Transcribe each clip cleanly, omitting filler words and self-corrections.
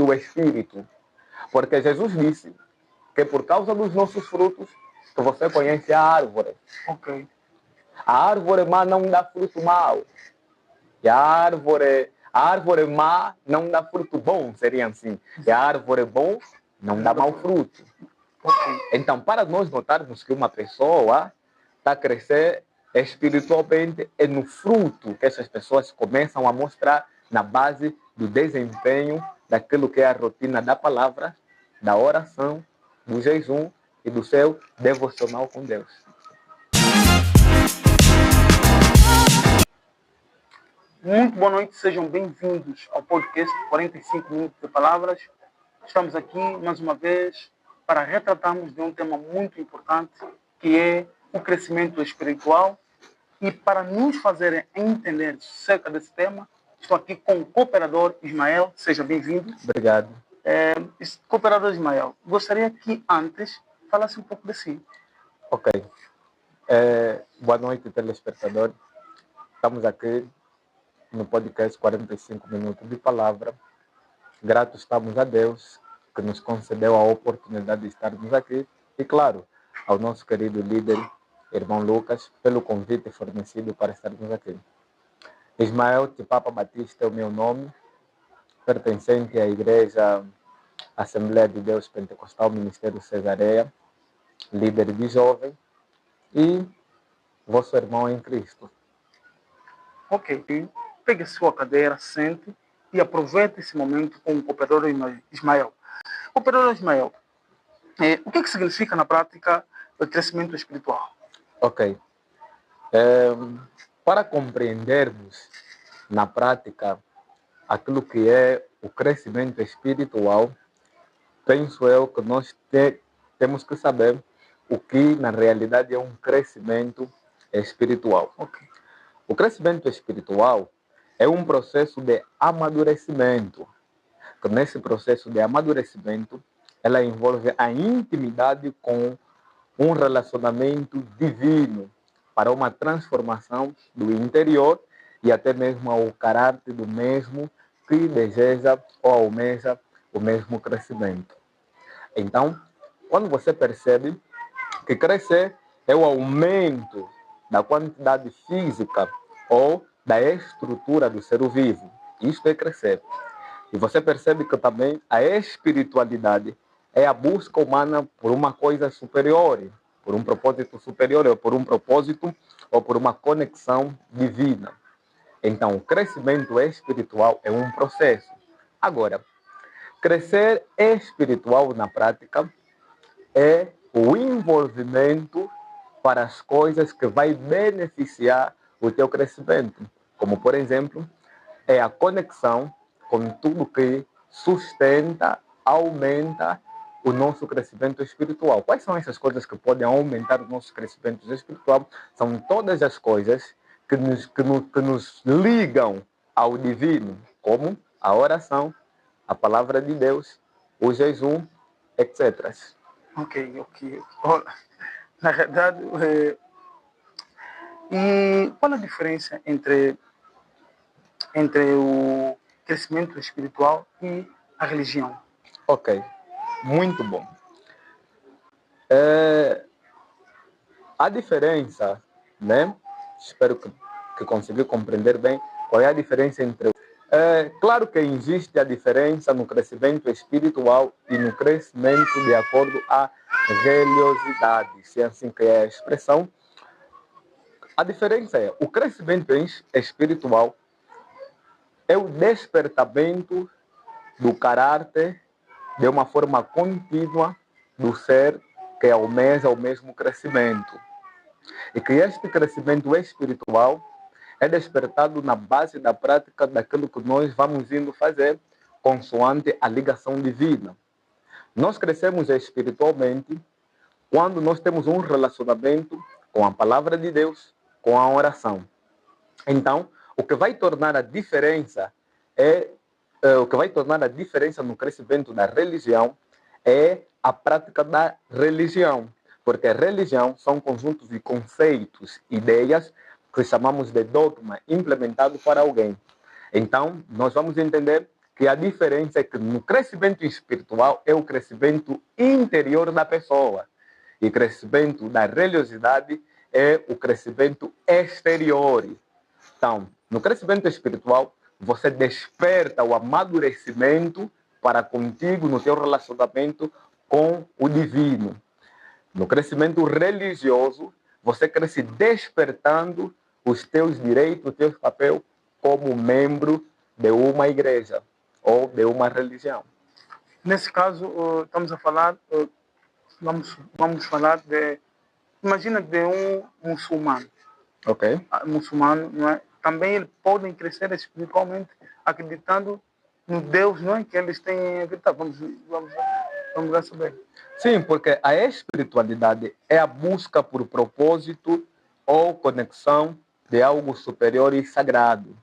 do Espírito. Porque Jesus disse que por causa dos nossos frutos, que você conhece a árvore. Ok. A árvore má não dá fruto mau. E a árvore má não dá fruto bom, seria assim. E a árvore bom não dá mau fruto. Ok. Então, para nós notarmos que uma pessoa está a crescer espiritualmente, é no fruto que essas pessoas começam a mostrar na base do desempenho daquilo que é a rotina da palavra, da oração, do jejum e do seu devocional com Deus. Muito boa noite, sejam bem-vindos ao podcast 45 Minutos de Palavras. Estamos aqui, mais uma vez, para retratarmos de um tema muito importante, que é o crescimento espiritual. E para nos fazerem entender acerca desse tema, estou aqui com o cooperador Ismael. Seja bem-vindo. Obrigado. Cooperador Ismael, gostaria que antes falasse um pouco de si. Ok. Boa noite, telespectador. Estamos aqui no podcast 45 Minutos de Palavra. Gratos estamos a Deus que nos concedeu a oportunidade de estarmos aqui e, claro, ao nosso querido líder, irmão Lucas, pelo convite fornecido para estarmos aqui. Ismael Tipapa Batista é o meu nome, pertencente à Igreja Assembleia de Deus Pentecostal Ministério Cesareia, líder de jovem e vosso irmão em Cristo. Ok. Pegue a sua cadeira, sente e aproveite esse momento com o cooperador Ismael. Cooperador Ismael, o que significa na prática o crescimento espiritual? Ok. Para compreendermos na prática aquilo que é o crescimento espiritual, penso eu que nós temos que saber o que na realidade é um crescimento espiritual. Ok. O crescimento espiritual é um processo de amadurecimento. Que nesse processo de amadurecimento, ela envolve a intimidade com um relacionamento divino para uma transformação do interior e até mesmo ao caráter do mesmo que deseja ou almeja o mesmo crescimento. Então, quando você percebe que crescer é o aumento da quantidade física ou da estrutura do ser vivo, isto é crescer. E você percebe que também a espiritualidade é a busca humana por uma coisa superior, por um propósito superior, ou por um propósito ou por uma conexão divina. Então, o crescimento espiritual é um processo. Agora, crescer espiritual na prática é o envolvimento para as coisas que vai beneficiar o teu crescimento. Como, por exemplo, é a conexão com tudo que sustenta, aumenta o nosso crescimento espiritual. Quais são essas coisas que podem aumentar o nosso crescimento espiritual? São todas as coisas que nos ligam ao divino, como a oração, a palavra de Deus, o jejum, etc. Ok. Na verdade, e qual a diferença entre o crescimento espiritual e a religião? Ok, muito bom. A diferença, né? Espero que consiga compreender bem qual é a diferença entre... claro que existe a diferença no crescimento espiritual e no crescimento de acordo à religiosidade, se é assim que é a expressão. A diferença é, o crescimento espiritual é o despertamento do caráter de uma forma contínua do ser que almeja o mesmo crescimento. E que este crescimento espiritual é despertado na base da prática daquilo que nós vamos indo fazer consoante a ligação divina. Nós crescemos espiritualmente quando nós temos um relacionamento com a palavra de Deus, com a oração. Então, o que vai tornar a diferença no crescimento da religião é a prática da religião. Porque a religião são conjuntos de conceitos, ideias, que chamamos de dogma, implementado para alguém. Então, nós vamos entender que a diferença é que no crescimento espiritual é o crescimento interior da pessoa. E o crescimento da religiosidade é o crescimento exterior. Então, no crescimento espiritual, você desperta o amadurecimento para contigo no teu relacionamento com o divino. No crescimento religioso, você cresce despertando os teus direitos, os teus papéis como membro de uma igreja ou de uma religião. Nesse caso, estamos a falar, vamos falar de, imagina de um muçulmano. Ok? Muçulmano, não é? Também eles podem crescer espiritualmente acreditando no Deus, não é? Que eles têm acreditado. Vamos lá saber. Sim, porque a espiritualidade é a busca por propósito ou conexão de algo superior e sagrado,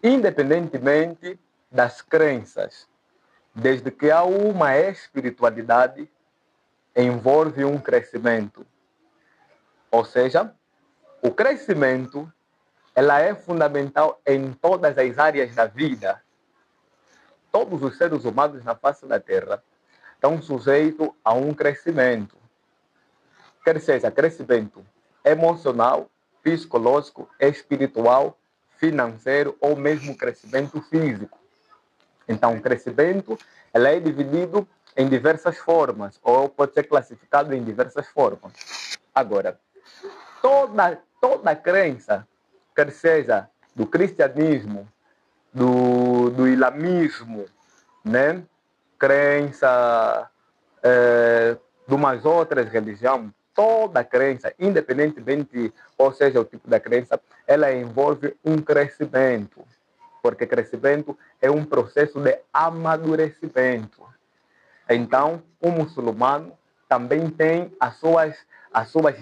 independentemente das crenças. Desde que há uma espiritualidade, envolve um crescimento. Ou seja, o crescimento ela é fundamental em todas as áreas da vida. Todos os seres humanos na face da Terra estão sujeitos a um crescimento. Quer seja crescimento emocional, psicológico, espiritual, financeiro ou mesmo crescimento físico. Então, o crescimento ela é dividido em diversas formas, ou pode ser classificado em diversas formas. Agora, toda crença, quer seja do cristianismo, do islamismo, né? Crença de umas outras religiões, toda crença, independentemente, ou seja, o tipo da crença, ela envolve um crescimento. Porque crescimento é um processo de amadurecimento. Então, o muçulmano também tem as suas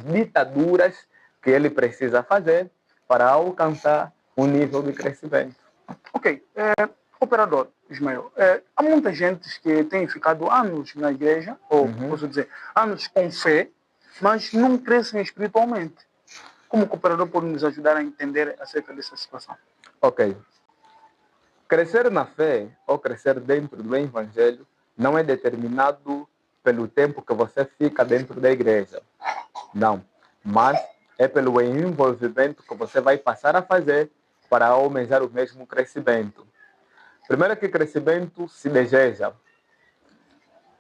ditaduras que ele precisa fazer para alcançar um nível de crescimento. Ok. Operador, Ismael, há muita gente que tem ficado anos na igreja, ou posso dizer, anos com fé, mas não crescem espiritualmente. Como o operador pode nos ajudar a entender acerca dessa situação? Ok. Crescer na fé ou crescer dentro do evangelho não é determinado pelo tempo que você fica dentro da igreja. Não. Mas é pelo envolvimento que você vai passar a fazer para almejar o mesmo crescimento. Primeiro que crescimento se deseja.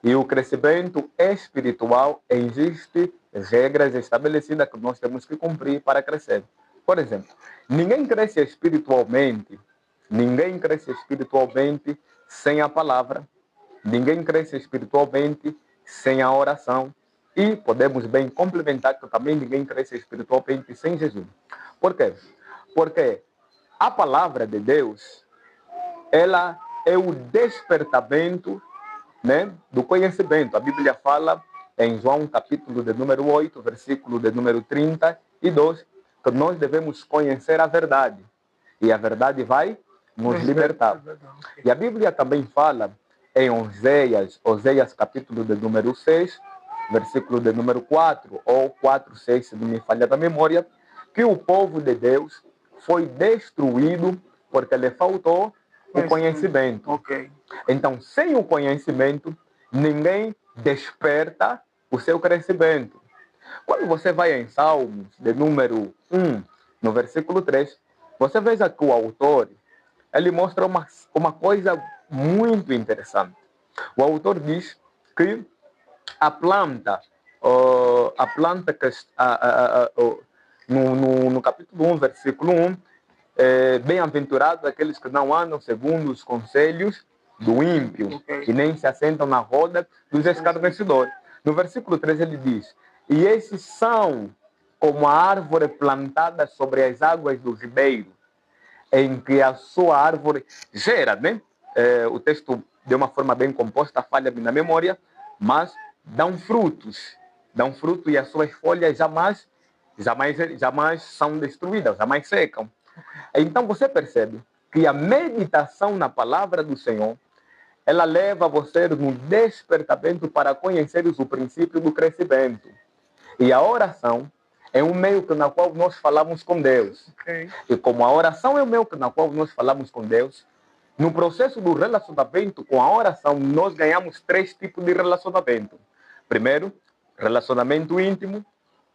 E o crescimento espiritual existe regras estabelecidas que nós temos que cumprir para crescer. Por exemplo, ninguém cresce espiritualmente sem a palavra. Ninguém cresce espiritualmente sem a oração. E podemos bem complementar que também ninguém cresce espiritualmente sem jejum. Por quê? Porque a palavra de Deus, ela é o despertamento, né, do conhecimento. A Bíblia fala em João capítulo de número 8, versículo de número 32, que nós devemos conhecer a verdade. E a verdade vai nos libertar. E a Bíblia também fala em Oséias capítulo de número 6, versículo de número 4, ou 4, 6, se não me falha da memória, que o povo de Deus foi destruído porque lhe faltou o conhecimento. Ok. Então, sem o conhecimento, ninguém desperta o seu crescimento. Quando você vai em Salmos, de número 1, no versículo 3, você veja que o autor, ele mostra uma coisa muito interessante. O autor diz que a planta que no capítulo 1, versículo 1, bem-aventurados aqueles que não andam segundo os conselhos do ímpio, e nem se assentam na roda dos escarnecedores. No versículo 3 ele diz, e esses são como a árvore plantada sobre as águas do ribeiro, em que a sua árvore gera, né? O texto de uma forma bem composta, falha-me na memória, mas dão fruto e as suas folhas jamais são destruídas, jamais secam. Então você percebe que a meditação na palavra do Senhor, ela leva você no despertamento para conheceres o princípio do crescimento. E a oração é um meio na qual nós falamos com Deus. Ok. E como a oração é o meio na qual nós falamos com Deus, No processo do relacionamento com a oração, nós ganhamos 3 tipos de relacionamento. Primeiro, relacionamento íntimo.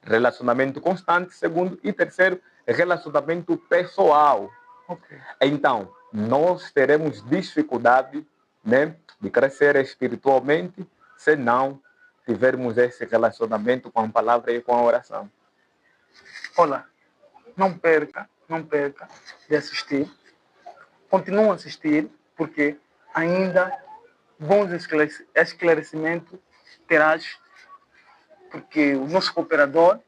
Relacionamento constante. Segundo e terceiro, relacionamento pessoal. Ok. Então, nós teremos dificuldade, né, de crescer espiritualmente se não tivermos esse relacionamento com a palavra e com a oração. Olha, não perca de assistir. Continua a assistir, porque ainda bons esclarecimentos terás, porque o nosso cooperador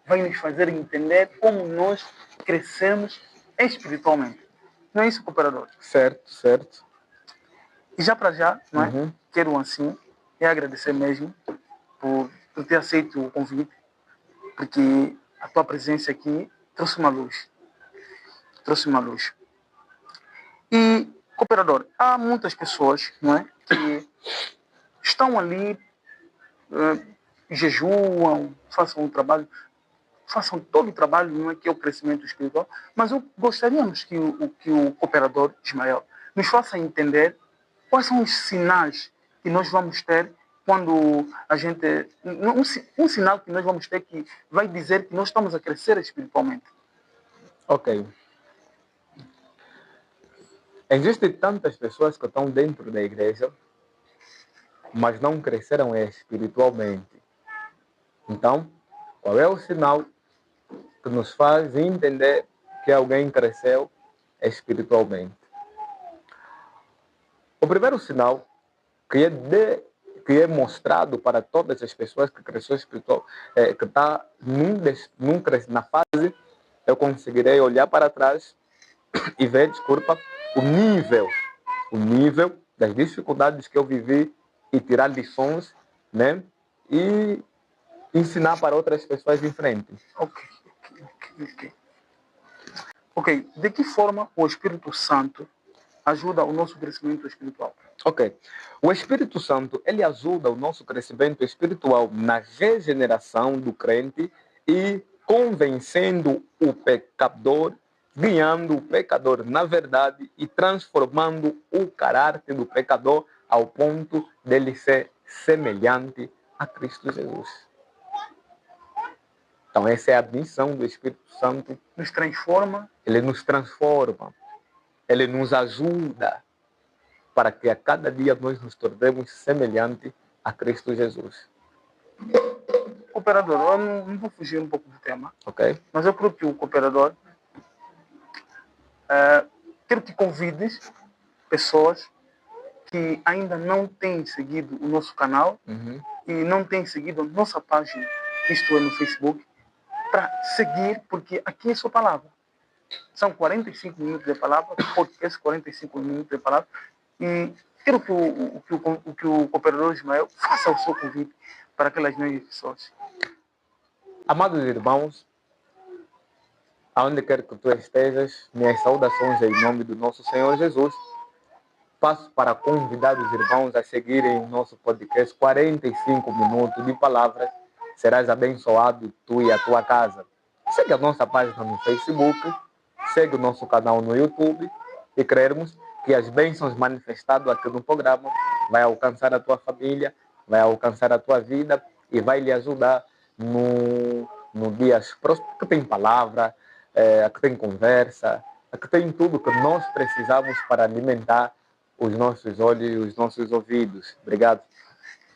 vai nos fazer entender como nós crescemos espiritualmente. Não é isso, cooperador? Certo, certo. E já para já, não é? Uhum. Quero assim, e agradecer mesmo por ter aceito o convite, porque a tua presença aqui trouxe uma luz. Trouxe uma luz. E, cooperador, há muitas pessoas, não é, que estão ali, jejuam, façam todo o trabalho, não é, que é o crescimento espiritual, mas gostaríamos que o cooperador Ismael nos faça entender quais são os sinais que nós vamos ter quando a gente... Um sinal que nós vamos ter que vai dizer que nós estamos a crescer espiritualmente. Ok. Existem tantas pessoas que estão dentro da igreja, mas não cresceram espiritualmente. Então, qual é o sinal que nos faz entender que alguém cresceu espiritualmente? O primeiro sinal que é mostrado para todas as pessoas que cresceu espiritual, que está na fase, eu conseguirei olhar para trás e ver, desculpa, o nível das dificuldades que eu vivi e tirar lições, né? E ensinar para outras pessoas em frente. Ok. De que forma o Espírito Santo ajuda o nosso crescimento espiritual? Ok. O Espírito Santo, ele ajuda o nosso crescimento espiritual na regeneração do crente e convencendo o pecador, guiando o pecador na verdade e transformando o caráter do pecador ao ponto dele ser semelhante a Cristo Jesus. Então, essa é a missão do Espírito Santo. Nos transforma. Ele nos transforma. Ele nos ajuda para que a cada dia nós nos tornemos semelhantes a Cristo Jesus. Cooperador, eu não vou fugir um pouco do tema, Ok? mas eu quero que o cooperador, quero que convides pessoas que ainda não têm seguido o nosso canal e não têm seguido a nossa página, isto é, no Facebook, para seguir, porque aqui é sua palavra. São 45 minutos de palavra, podcast 45 minutos de palavra, e quero que o cooperador Ismael faça o seu convite para aquelas novas pessoas. Amados irmãos, aonde quer que tu estejas, minhas saudações em nome do nosso Senhor Jesus. Passo para convidar os irmãos a seguirem o nosso podcast 45 minutos de palavras. Serás abençoado tu e a tua casa. Segue a nossa página no Facebook, segue o nosso canal no YouTube e crermos que as bênçãos manifestadas aqui no programa vai alcançar a tua família, vai alcançar a tua vida e vai lhe ajudar no dias próximos, que tem palavra, que tem conversa, que tem tudo que nós precisamos para alimentar os nossos olhos e os nossos ouvidos. Obrigado.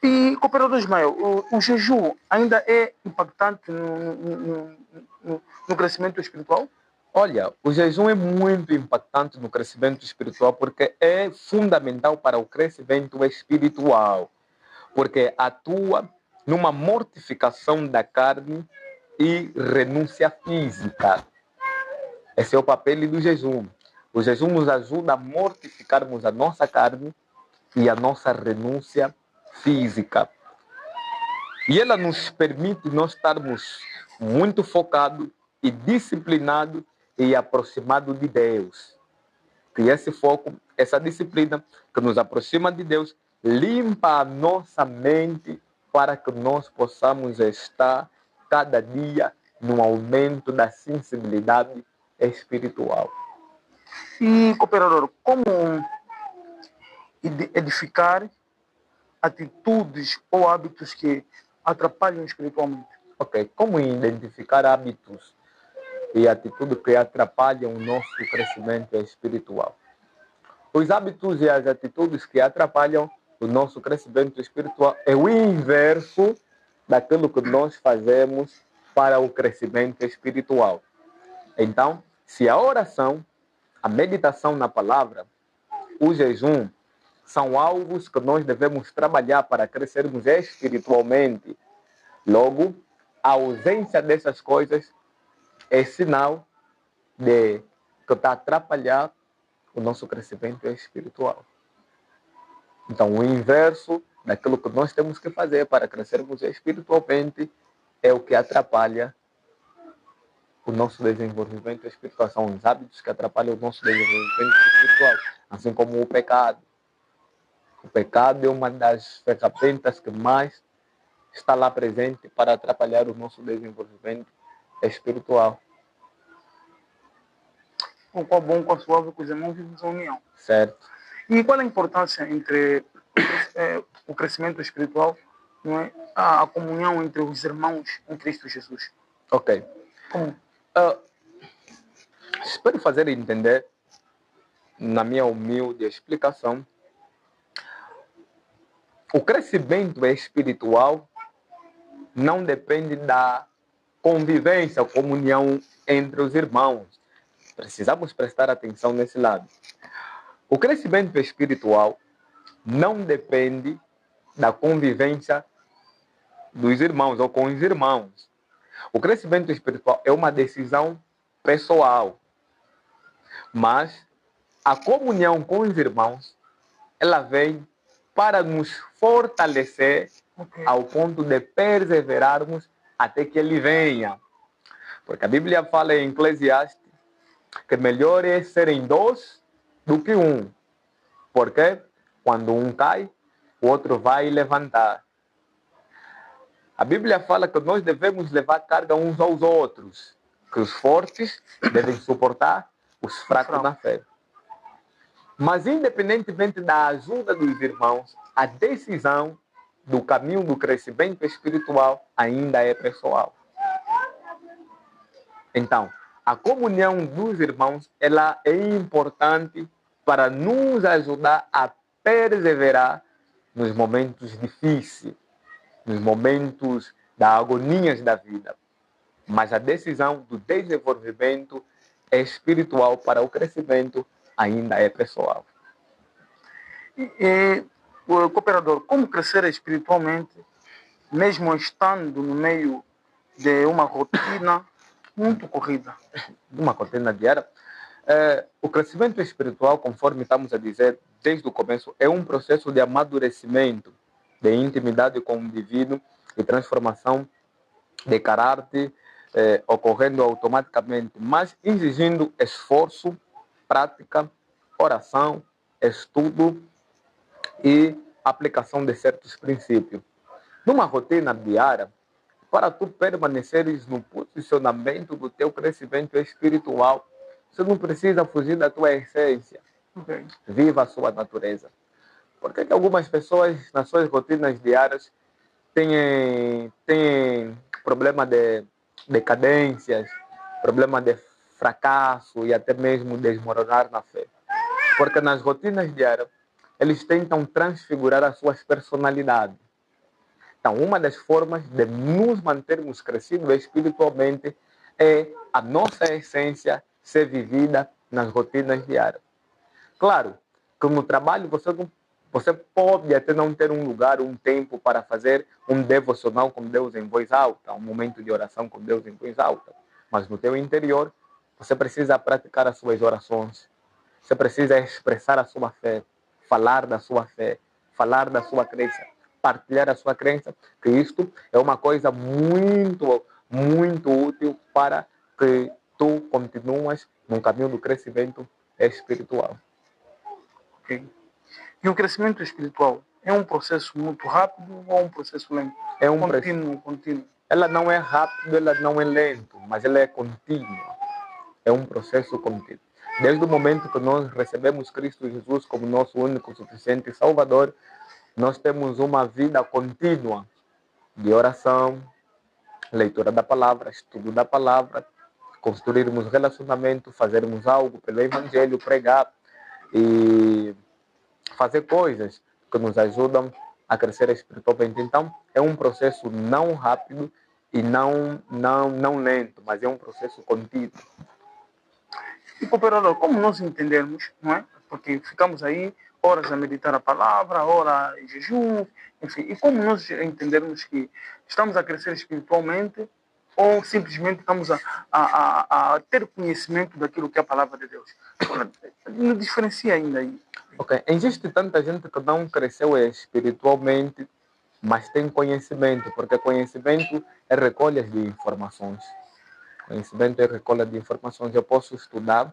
E, cooperador Ismael, o jejum ainda é impactante no crescimento espiritual? Olha, o jejum é muito impactante no crescimento espiritual porque é fundamental para o crescimento espiritual, porque atua numa mortificação da carne e renúncia física. Esse é o papel do jejum. O jejum nos ajuda a mortificarmos a nossa carne e a nossa renúncia física. E ela nos permite nós estarmos muito focados e disciplinados e aproximados de Deus. E esse foco, essa disciplina que nos aproxima de Deus, limpa a nossa mente para que nós possamos estar cada dia no aumento da sensibilidade espiritual. E, cooperador, como e de edificar atitudes ou hábitos que atrapalham espiritualmente. Ok, como identificar hábitos e atitudes que atrapalham o nosso crescimento espiritual? Os hábitos e as atitudes que atrapalham o nosso crescimento espiritual é o inverso daquilo que nós fazemos para o crescimento espiritual. Então, se a oração, a meditação na palavra, o jejum são alvos que nós devemos trabalhar para crescermos espiritualmente, logo, a ausência dessas coisas é sinal de que está atrapalhando o nosso crescimento espiritual. Então, o inverso daquilo que nós temos que fazer para crescermos espiritualmente é o que atrapalha o nosso desenvolvimento espiritual. São os hábitos que atrapalham o nosso desenvolvimento espiritual. Assim como o pecado. O pecado é uma das ferramentas que mais está lá presente para atrapalhar o nosso desenvolvimento espiritual. O qual bom, qual suave, com os irmãos vivemos a união. Certo. E qual a importância entre o crescimento espiritual, não é? A comunhão entre os irmãos em Cristo Jesus? Ok. Como? Espero fazer entender, na minha humilde explicação, o crescimento espiritual não depende da convivência, comunhão entre os irmãos. Precisamos prestar atenção nesse lado. O crescimento espiritual não depende da convivência dos irmãos ou com os irmãos. O crescimento espiritual é uma decisão pessoal. Mas a comunhão com os irmãos, ela vem para nos fortalecer ao ponto de perseverarmos até que ele venha. Porque a Bíblia fala em Eclesiastes que melhor é serem dois do que um. Porque quando um cai, o outro vai levantar. A Bíblia fala que nós devemos levar carga uns aos outros, que os fortes devem suportar os fracos na fé. Mas independentemente da ajuda dos irmãos, a decisão do caminho do crescimento espiritual ainda é pessoal. Então, a comunhão dos irmãos, ela é importante para nos ajudar a perseverar nos momentos difíceis, nos momentos da agonias da vida. Mas a decisão do desenvolvimento espiritual para o crescimento ainda é pessoal. E o cooperador, como crescer espiritualmente, mesmo estando no meio de uma rotina muito corrida? Uma rotina diária. O crescimento espiritual, conforme estamos a dizer desde o começo, é um processo de amadurecimento, de intimidade com o divino e transformação de caráter, ocorrendo automaticamente, mas exigindo esforço, prática, oração, estudo e aplicação de certos princípios. Numa rotina diária, para tu permaneceres no posicionamento do teu crescimento espiritual, você não precisa fugir da tua essência. Okay. Viva a sua natureza. Por que algumas pessoas, nas suas rotinas diárias, têm problema de decadências, problema de fracasso e até mesmo desmoronar na fé? Porque nas rotinas diárias, eles tentam transfigurar as suas personalidades. Então, uma das formas de nos mantermos crescidos espiritualmente é a nossa essência ser vivida nas rotinas diárias. Claro que no trabalho você pode até não ter um lugar, um tempo para fazer um devocional com Deus em voz alta, um momento de oração com Deus em voz alta. Mas no teu interior, você precisa praticar as suas orações. Você precisa expressar a sua fé, falar da sua fé, falar da sua crença, partilhar a sua crença, que isto é uma coisa muito, muito útil para que tu continuas no caminho do crescimento espiritual. Okay. E o crescimento espiritual é um processo muito rápido ou um processo lento? É um contínuo. Ela não é rápido, ela não é lento, mas ela é contínua. É um processo contínuo. Desde o momento que nós recebemos Cristo Jesus como nosso único, suficiente Salvador, nós temos uma vida contínua de oração, leitura da palavra, estudo da palavra, construirmos relacionamento, fazermos algo pelo Evangelho, pregar e fazer coisas que nos ajudam a crescer espiritualmente. Então, é um processo não rápido e não lento, mas é um processo contínuo. E, cooperador, como nós entendermos, não é? Porque ficamos aí horas a meditar a palavra, horas em jejum, enfim. E como nós entendermos que estamos a crescer espiritualmente ou simplesmente estamos a ter conhecimento daquilo que é a palavra de Deus? Não diferencia ainda aí. Ok, existe tanta gente que não cresceu espiritualmente, mas tem conhecimento, porque conhecimento é recolha de informações. Conhecimento é recolha de informações. Eu posso estudar,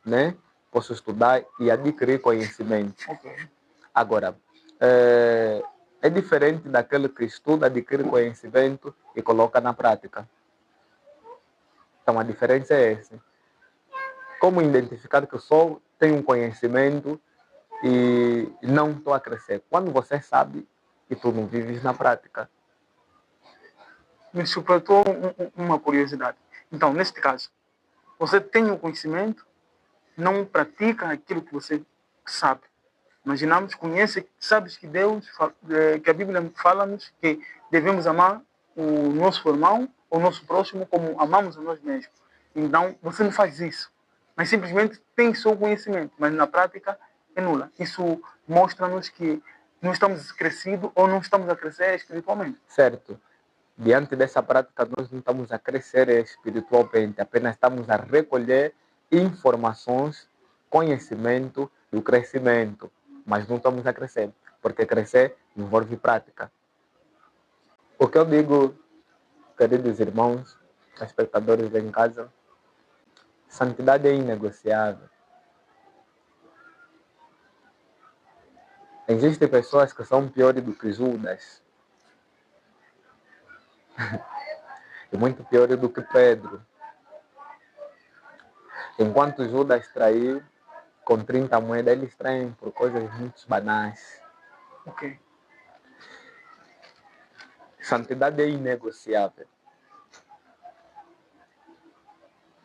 né? Posso estudar e adquirir conhecimento. Okay. Agora, é diferente daquele que estuda, adquire conhecimento e coloca na prática. Então, a diferença é essa. Como identificar que eu só tenho um conhecimento e não estou a crescer? Quando você sabe que tu não vives na prática. Me surpreendeu uma curiosidade. Então, neste caso, você tem o conhecimento, não pratica aquilo que você sabe. Imaginamos, conhece, sabes que Deus, que a Bíblia fala-nos que devemos amar o nosso irmão, o nosso próximo, como amamos a nós mesmos. Então, você não faz isso. Mas simplesmente tem só o conhecimento, mas na prática é nula. Isso mostra-nos que não estamos crescidos ou não estamos a crescer espiritualmente. Certo. Diante dessa prática, nós não estamos a crescer espiritualmente, apenas estamos a recolher informações, conhecimento e o crescimento, mas não estamos a crescer, porque crescer envolve prática. O que eu digo, queridos irmãos, espectadores em casa, santidade é inegociável. Existem pessoas que são piores do que Judas. E muito piores do que Pedro. Enquanto Judas traiu com 30 moedas, eles traem por coisas muito banais. Ok. Santidade é inegociável.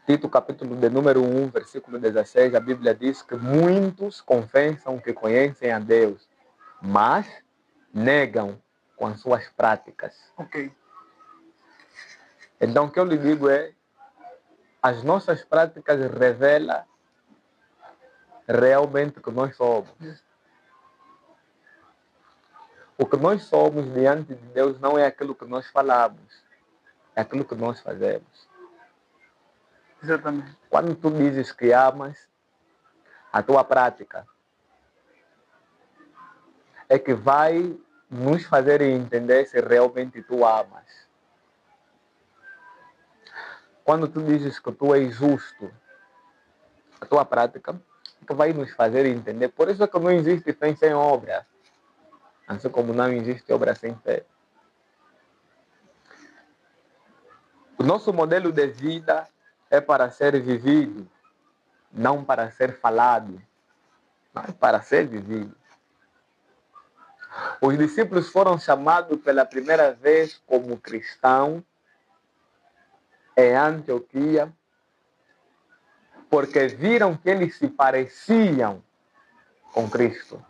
Tito, capítulo de número 1, versículo 16, a Bíblia diz que muitos confessam que conhecem a Deus, mas negam com as suas práticas. Ok. Então, o que eu lhe digo é, as nossas práticas revelam realmente o que nós somos. O que nós somos diante de Deus não é aquilo que nós falamos, é aquilo que nós fazemos. Exatamente. Quando tu dizes que amas, a tua prática é que vai nos fazer entender se realmente tu amas. Quando tu dizes que tu és justo, a tua prática é que vai nos fazer entender. Por isso é que não existe fé sem obra. Assim como não existe obra sem fé. O nosso modelo de vida é para ser vivido, não para ser falado, mas para ser vivido. Os discípulos foram chamados pela primeira vez como cristãos em Antioquia, porque viram que eles se pareciam com Cristo.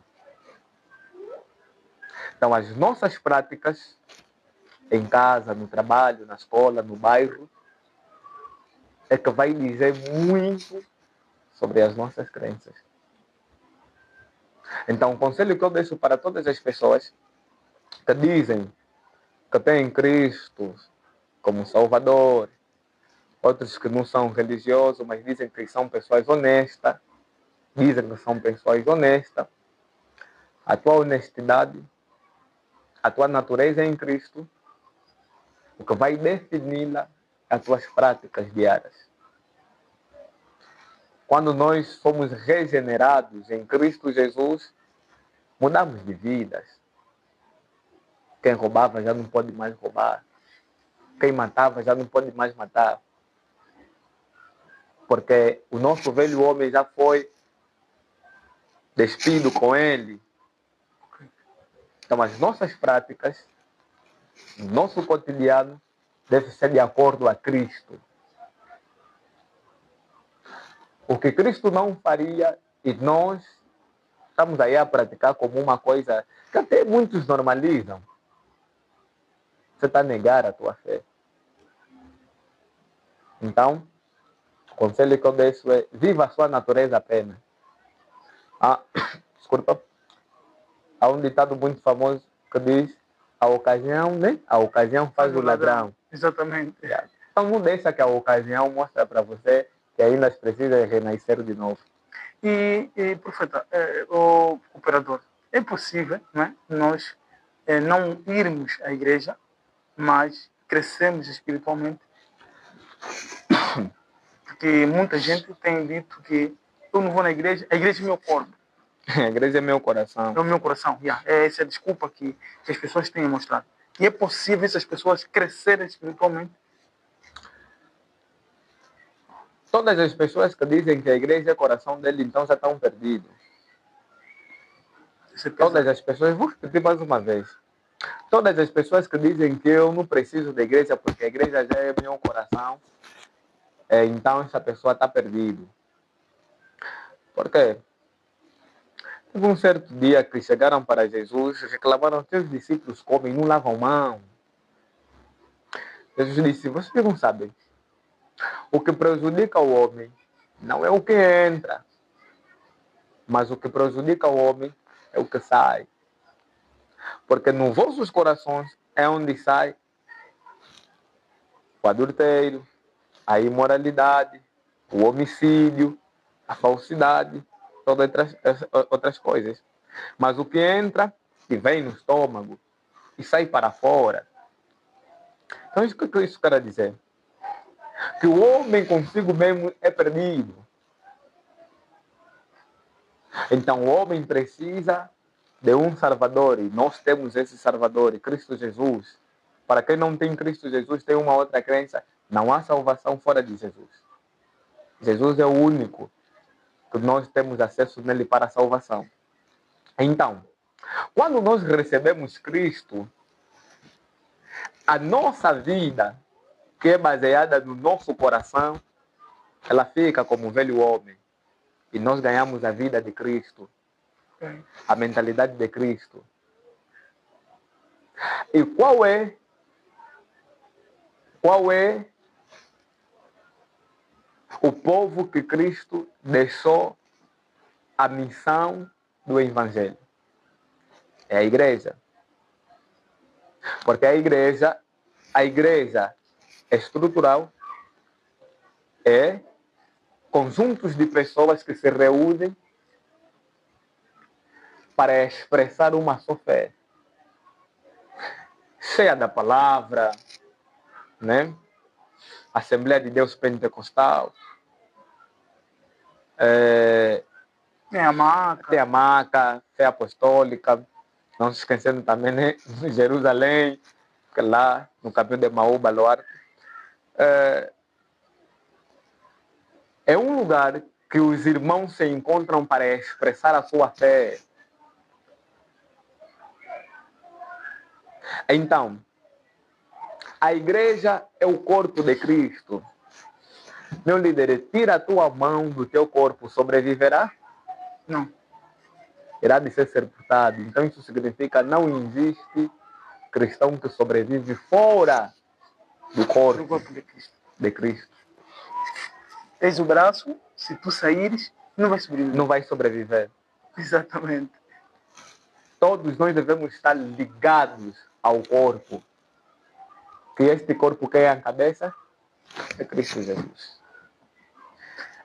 Então, as nossas práticas, em casa, no trabalho, na escola, no bairro, é que vai dizer muito sobre as nossas crenças. Então, o conselho que eu deixo para todas as pessoas que dizem que têm Cristo como Salvador, outros que não são religiosos, mas dizem que são pessoas honestas, a tua honestidade, a tua natureza em Cristo, o que vai defini-la é as tuas práticas diárias. Quando nós somos regenerados em Cristo Jesus, mudamos de vidas. Quem roubava já não pode mais roubar. Quem matava já não pode mais matar. Porque o nosso velho homem já foi despido com ele. Então, as nossas práticas, nosso cotidiano, deve ser de acordo a Cristo. O que Cristo não faria e nós estamos aí a praticar como uma coisa que até muitos normalizam. Você está a negar a tua fé. Então, o conselho que eu deixo é: viva a sua natureza apenas. Desculpa. Há um ditado muito famoso que diz: a ocasião, né? A ocasião faz o ladrão. Exatamente. Então não deixa que a ocasião mostre para você que ainda precisa renascer de novo. E profeta, o operador, é possível, né, nós não irmos à igreja, mas crescemos espiritualmente? Porque muita gente tem dito que eu não vou na igreja, a igreja é meu corpo. A igreja é meu coração. É o meu coração. É essa a desculpa que as pessoas têm mostrado. E é possível essas pessoas crescerem espiritualmente? Todas as pessoas que dizem que a igreja é o coração dele, então já estão perdidos. Todas as pessoas, vou repetir mais uma vez. Todas as pessoas que dizem que eu não preciso da igreja porque a igreja já é meu coração, então essa pessoa está perdida. Por quê? Teve um certo dia que chegaram para Jesus e reclamaram que os discípulos comem e não lavam mão. Jesus disse: vocês não sabem. O que prejudica o homem não é o que entra, mas o que prejudica o homem é o que sai. Porque nos vossos corações é onde sai o adultério, a imoralidade, o homicídio, a falsidade, todas outras coisas. Mas o que entra, que vem no estômago e sai para fora. Então, isso que isso quer dizer? Que o homem consigo mesmo é perdido. Então, o homem precisa de um Salvador, e nós temos esse Salvador, Cristo Jesus. Para quem não tem Cristo Jesus, tem uma outra crença: não há salvação fora de Jesus. Jesus é o único que nós temos acesso nele para a salvação. Então, quando nós recebemos Cristo, a nossa vida, que é baseada no nosso coração, ela fica como o velho homem. E nós ganhamos a vida de Cristo, a mentalidade de Cristo. E qual é o povo que Cristo deixou a missão do Evangelho? É a igreja. Porque a igreja estrutural é conjuntos de pessoas que se reúnem para expressar uma só fé, cheia da palavra, né? Assembleia de Deus Pentecostal, tem a Maca, fé apostólica, não se esquecendo também, né? Jerusalém, que lá no caminho de Maú, Baluarte. É um lugar que os irmãos se encontram para expressar a sua fé. Então, a igreja é o corpo de Cristo. Meu líder, tira a tua mão do teu corpo, sobreviverá? Não. Irá de ser sepultado. Então isso significa não existe cristão que sobrevive fora do corpo de Cristo. Tens o braço, se tu saíres, não vai sobreviver. Não vai sobreviver. Exatamente. Todos nós devemos estar ligados ao corpo. Que este corpo que é a cabeça é Cristo Jesus.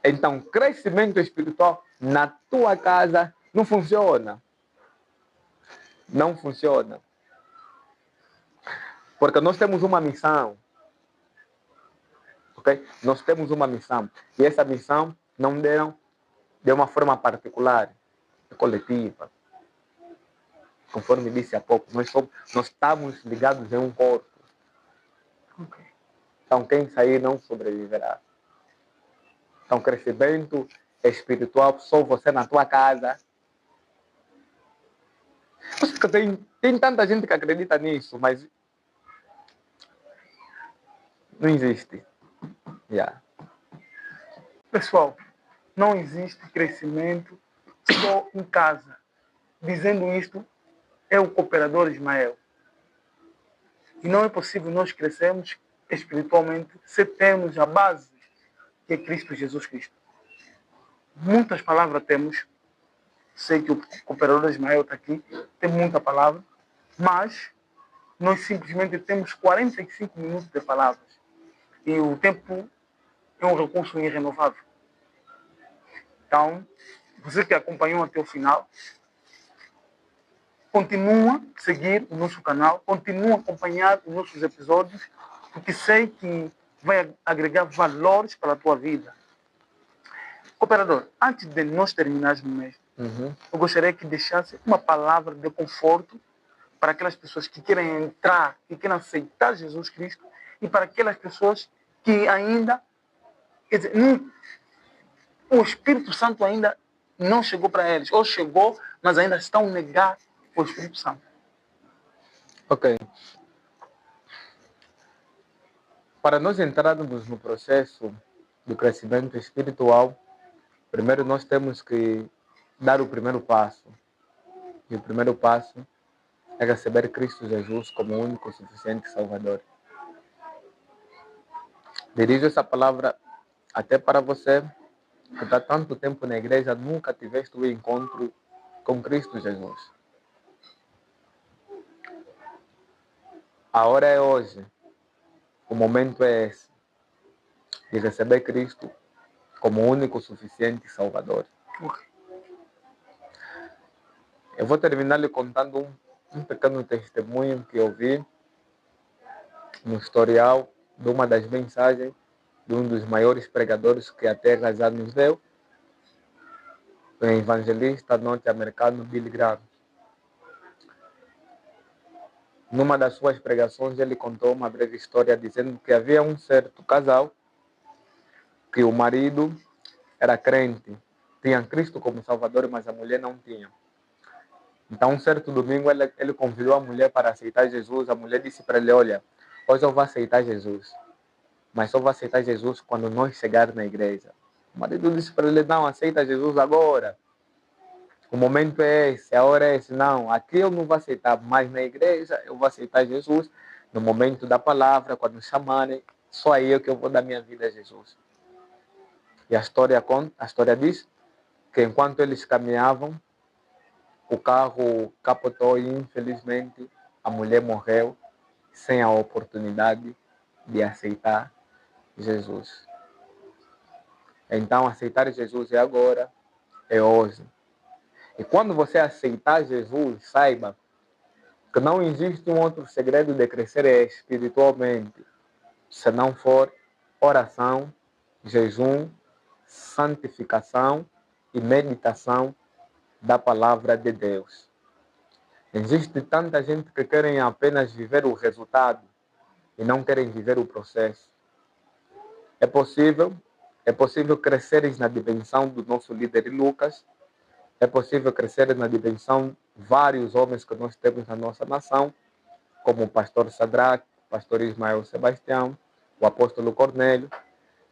Então, crescimento espiritual na tua casa não funciona. Não funciona. Porque nós temos uma missão. Ok? Nós temos uma missão. E essa missão não deram de uma forma particular, é coletiva. Conforme disse há pouco, nós estamos ligados em um corpo. Okay. Então, quem sair não sobreviverá. Então, crescimento espiritual, só você na tua casa. Tem tanta gente que acredita nisso, mas não existe. Yeah. Pessoal, não existe crescimento só em casa. Dizendo isto, é o cooperador Ismael. E não é possível nós crescermos espiritualmente se temos a base que é Cristo Jesus Cristo. Muitas palavras temos. Sei que o cooperador Ismael está aqui, tem muita palavra, mas nós simplesmente temos 45 minutos de palavras. E o tempo é um recurso irrenovável. Então, você que acompanhou até o final, continua a seguir o nosso canal, continua a acompanhar os nossos episódios, porque sei que vai agregar valores para a tua vida. Cooperador, antes de nós terminarmos mesmo, eu gostaria que deixasse uma palavra de conforto para aquelas pessoas que querem entrar, que querem aceitar Jesus Cristo, e para aquelas pessoas que ainda, quer dizer, o Espírito Santo ainda não chegou para eles, ou chegou, mas ainda estão a negar o Espírito Santo. Ok. Para nós entrarmos no processo do crescimento espiritual, primeiro nós temos que dar o primeiro passo. E o primeiro passo é receber Cristo Jesus como único, suficiente Salvador. Dirijo essa palavra até para você que está tanto tempo na igreja, nunca tiveste o encontro com Cristo Jesus. A hora é hoje. O momento é esse. De receber Cristo como único, suficiente Salvador. Eu vou terminar lhe contando um pequeno testemunho que eu vi no historial de uma das mensagens de um dos maiores pregadores que a Terra já nos deu, o evangelista norte-americano Billy Graham. Numa das suas pregações, ele contou uma breve história dizendo que havia um certo casal que o marido era crente, tinha Cristo como Salvador, mas a mulher não tinha. Então, um certo domingo, ele convidou a mulher para aceitar Jesus. A mulher disse para ele, olha, hoje eu vou aceitar Jesus, mas só vou aceitar Jesus quando nós chegarmos na igreja. O marido disse para ele, não, aceita Jesus agora. O momento é esse, a hora é esse. Não, aqui eu não vou aceitar, mas na igreja eu vou aceitar Jesus. No momento da palavra, quando chamarem, só aí é que eu vou dar minha vida a Jesus. E a história diz que enquanto eles caminhavam, o carro capotou e, infelizmente, a mulher morreu sem a oportunidade de aceitar Jesus. Então, aceitar Jesus é agora, é hoje. E quando você aceitar Jesus, saiba que não existe um outro segredo de crescer espiritualmente, se não for oração, jejum, santificação e meditação da palavra de Deus. Existe tanta gente que querem apenas viver o resultado e não querem viver o processo. É possível cresceres na dimensão do nosso líder Lucas, é possível crescer na dimensão de vários homens que nós temos na nossa nação, como o pastor Sadraque, o pastor Ismael Sebastião, o apóstolo Cornélio,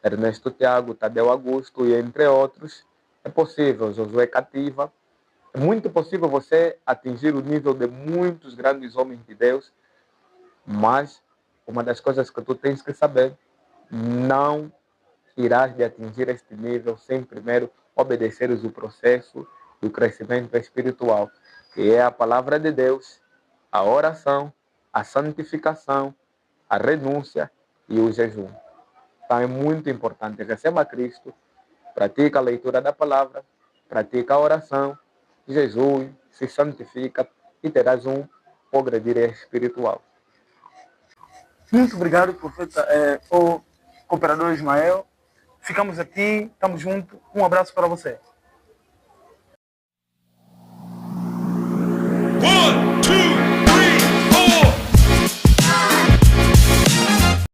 Ernesto Tiago, Tadeu Augusto e entre outros. É possível, Josué Cativa. É muito possível você atingir o nível de muitos grandes homens de Deus, mas uma das coisas que tu tens que saber, não irás de atingir este nível sem primeiro obedeceres o processo do crescimento espiritual, que é a palavra de Deus, a oração, a santificação, a renúncia e o jejum. Então é muito importante, receba Cristo, pratica a leitura da palavra, pratica a oração, jejum, se santifica e terás um progredir espiritual. Muito obrigado, profeta, o cooperador Ismael. Ficamos aqui, estamos juntos. Um abraço para você.